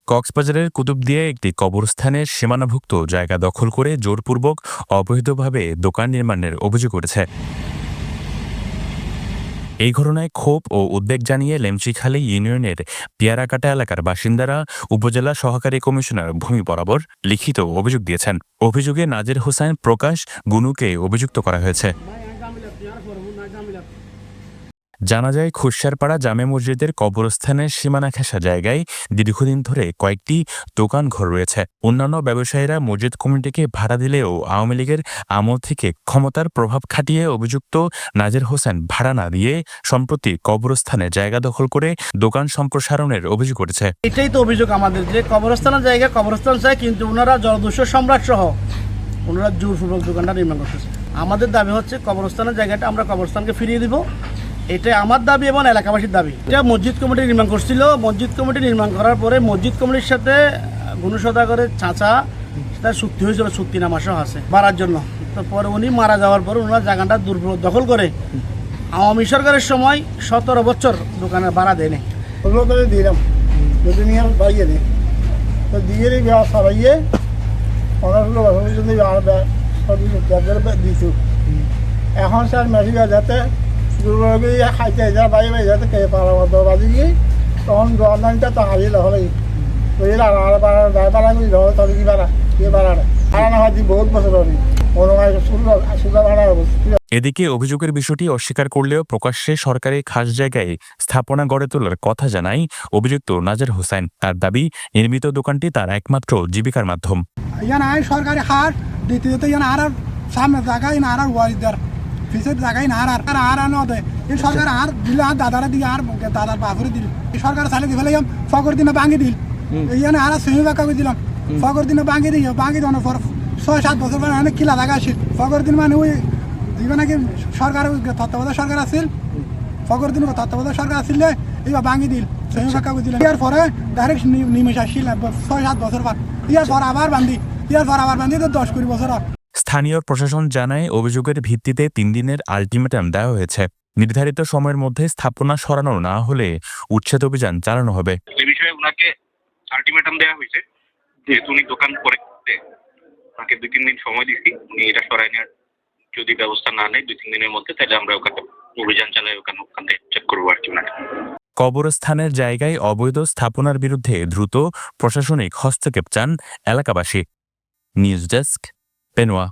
কক্সবাজারের কুতুবদিয়ায় একটি কবরস্থানের সীমানাভুক্ত জায়গা দখল করে জোরপূর্বক অবৈধভাবে দোকান নির্মাণের অভিযোগ উঠেছে। এই ঘটনায় ক্ষোভ ও উদ্বেগ জানিয়ে লেমচিখালী ইউনিয়নের পিয়ারাকাটা এলাকার বাসিন্দারা উপজেলা সহকারী কমিশনার ভূমি বরাবর লিখিত অভিযোগ দিয়েছেন। অভিযোগে নাজির হোসাইন প্রকাশ গুনুকে অভিযুক্ত করা হয়েছে। জানা যায়, খুশারপাড়া জামে মসজিদের কবরস্থানের সীমানা ঘেঁষা জায়গায় দীর্ঘদিন ধরে কয়েকটি দোকান ঘর রয়েছে। অন্যান্য ব্যবসায়ীরা মসজিদ কমিটিকে ভাড়া দিলেও আওয়ামী লীগের আমল থেকে ক্ষমতার প্রভাব খাটিয়ে অভিযুক্ত নাজির হোসেন ভাড়া না দিয়ে সম্প্রতি কবরস্থানে জায়গা দখল করে দোকান সম্প্রসারণের অভিযোগ উঠেছে। এটাই তো অভিযোগ আমাদের, যে কবরস্থানের জায়গা কবরস্থান চাই, কিন্তু ওনারা জলদস্যু সম্রাট সহ ওনারা জোরপূর্বক দোকানটা নির্মাণ করতেছে। আমাদের দাবি হচ্ছে কবরস্থানের জায়গাটা আমরা কবরস্থানকে ফিরিয়ে দিব। এটা আমার দাবি এবং এলাকাবাসীর দাবি। এটা মসজিদ কমিটি নির্মাণ করছিল। মসজিদ কমিটি নির্মাণ করার পরে মসজিদ কমিটির সাথে গুণু সদাগরের চাচা তার চুক্তি হয়েছিল, চুক্তিনামাসও আছে বাড়ার জন্য। তারপরে উনি মারা যাওয়ার পর ওনার জায়গাটা দখল করে আওয়ামী সরকারের সময় 17 বছর দোকানের ভাড়া দেয়নি। ওগুলো করে দিলাম যদি নিয়ে বাইয়ে দিই তো দিয়ে ব্যবস্থা বাইয়ে অনেকগুলো বছরের জন্য দিত। এখন স্যার মেশি যাতে দুর্গি খাইতে যা বাই বাই যাতে কে পারা বাজি গিয়ে তখন গভর্নমেন্টটা তো হারিয়ে হলেই বুঝলাম আর গায়ে পাড়া করি ধরো তবে কি পাড়া কে পাড়া পাড়া না হয় বহুত বছর হবে সুদা ভাড়া অবস্থিত। এদিকে অভিযোগের বিষয়টি অস্বীকার করলেও প্রকাশ্যে সরকারি খাস জায়গায় স্থাপনা গড়ে তোলার কথা জানায় অভিযুক্ত নাজির হোসেন। তার দাবি, নির্মিত দোকানটি তার একমাত্র জীবিকার মাধ্যম। সরকারি হাট দ্বিতীয়ত আর সামনে জায়গায় না আর ওয়ারিদার ফিসের জায়গায় না আর নদে এই সরকার আর দিল আর দাদারা দিয়ে আর দাদার বাপুরে দিল। এই সরকার চালে দিয়ে ফেলাম ফকর দিনে ভাঙি দিল। এইখানে আর সেমি বাঁকা করে দিলাম ফকর দিনে ভাঙি দিই ভাঙি দেওয়ার পর 6-7 বছর পর অনেক কিলা জায়গা আসিল। ফকর দিন মানে ওই দিবে নাকি সরকার তত্ত্বাবধায়ক সরকার আসছিল, ফকর দিন তত্ত্বাবধায়ক সরকার আসলে এইবার ভাঙি দিল সেমি বাঁকা করে দিলাম। ইয়ার পরে ডাইরেক্ট নিমেষ আসছিল 6-7 বছর পর। ইয়ার পর আবার বান্ধি তো 10-20 বছর। স্থানীয় প্রশাসন জানায়, অভিযোগের ভিত্তিতে 3 দিনের আলটিমেটাম দেওয়া হয়েছে। নির্ধারিত সময়ের মধ্যে স্থাপনা সরানো না হলে উচ্ছেদ অভিযান চালানো হবে। এই বিষয়ে ওনাকে আলটিমেটাম দেওয়া হয়েছে, যেহেতু উনি দোকান করে ওনাকে 2-3 দিন সময় দিচ্ছি। উনি এটা সরাই নেওয়ার যদি ব্যবস্থা না নেয় 2-3 দিনের মধ্যে, তাহলে আমরা ওখানে অভিযান চালাই, ওখানে চেক করবো আর কি। কবরস্থানের জায়গায় অবৈধ স্থাপনার বিরুদ্ধে দ্রুত প্রশাসনিক হস্তক্ষেপ চান এলাকাবাসী। News desk, Penowa.